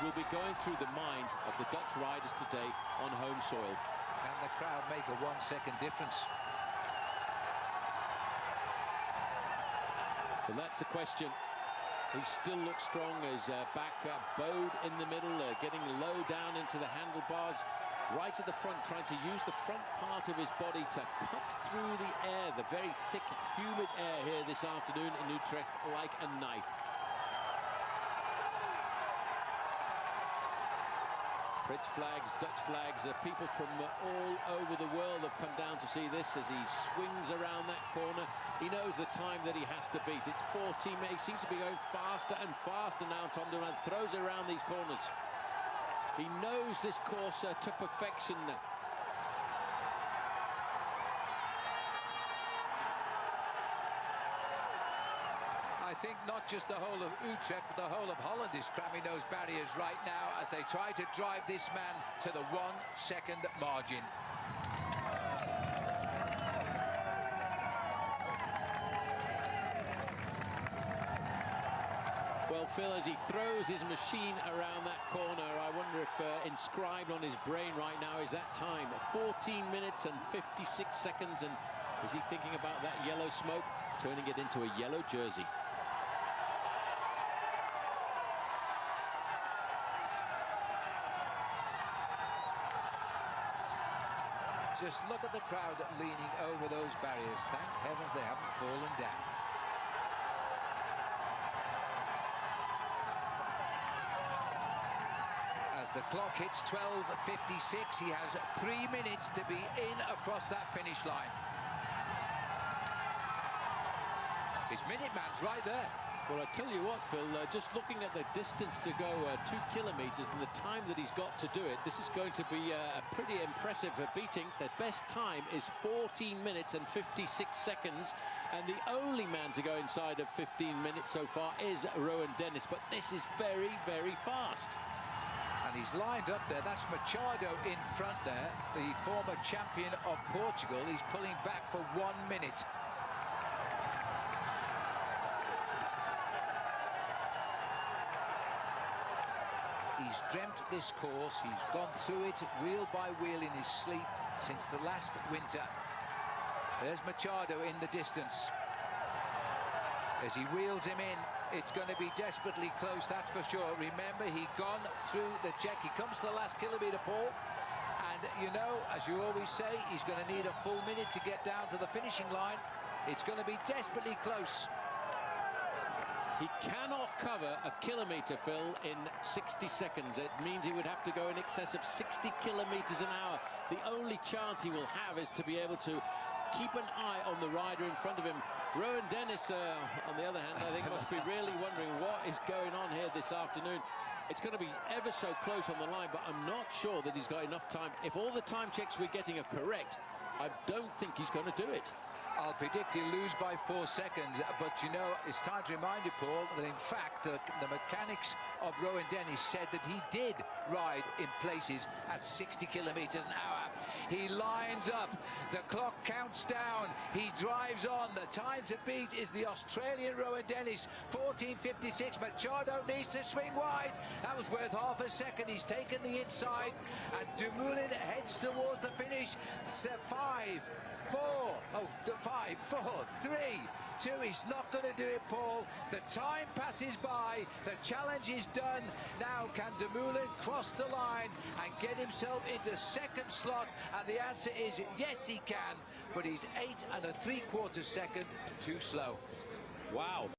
will be going through the minds of the Dutch riders today on home soil. Can the crowd make a 1 second difference? Well, that's the question. He still looks strong as back bowed in the middle, getting low down into the handlebars, right at the front, trying to use the front part of his body to cut through the air, the very thick, humid air here this afternoon in Utrecht, like a knife. French flags, Dutch flags, people from all over the world have come down to see this as he swings around that corner. He knows the time that he has to beat. It's 14 minutes. He seems to be going faster and faster now. Tom Dumoulin throws it around these corners. He knows this course to perfection. I think not just the whole of Utrecht, but the whole of Holland is cramming those barriers right now as they try to drive this man to the 1 second margin. Well, Phil, as he throws his machine around that corner, I wonder if inscribed on his brain right now is that time. 14 minutes and 56 seconds. And is he thinking about that yellow smoke, turning it into a yellow jersey? Just look at the crowd leaning over those barriers. Thank heavens they haven't fallen down. As the clock hits 12:56, he has 3 minutes to be in across that finish line. His Minuteman's right there. Well, I tell you what, Phil, just looking at the distance to go, 2 kilometres, and the time that he's got to do it, this is going to be a pretty impressive beating. The best time is 14 minutes and 56 seconds, and the only man to go inside of 15 minutes so far is Rohan Dennis, but this is very, very fast. And he's lined up there. That's Machado in front there, the former champion of Portugal. He's pulling back for 1 minute. He's dreamt this course, he's gone through it wheel by wheel in his sleep since the last winter. There's Machado in the distance. As he wheels him in, it's going to be desperately close, that's for sure. Remember, he'd gone through the check. He comes to the last kilometre, Paul. And, you know, as you always say, he's going to need a full minute to get down to the finishing line. It's going to be desperately close. He cannot cover a kilometre, Phil, in 60 seconds. It means he would have to go in excess of 60 kilometres an hour. The only chance he will have is to be able to keep an eye on the rider in front of him. Rohan Dennis, on the other hand, I think must be really wondering what is going on here this afternoon. It's going to be ever so close on the line, but I'm not sure that he's got enough time. If all the time checks we're getting are correct, I don't think he's going to do it. I'll predict he'll lose by 4 seconds, but you know, it's time to remind you, Paul, that in fact the mechanics of Rohan Dennis said that he did ride in places at 60 kilometres an hour. He lines up, the clock counts down, he drives on. The time to beat is the Australian Rohan Dennis, 14:56. Machado needs to swing wide. That was worth half a second. He's taken the inside, and Dumoulin heads towards the finish. 5, 4, 3, 2. He's not going to do it, Paul. The time passes by. The challenge is done. Now can Dumoulin cross the line and get himself into second slot? And the answer is yes, he can. But he's 8 3/4 seconds too slow. Wow.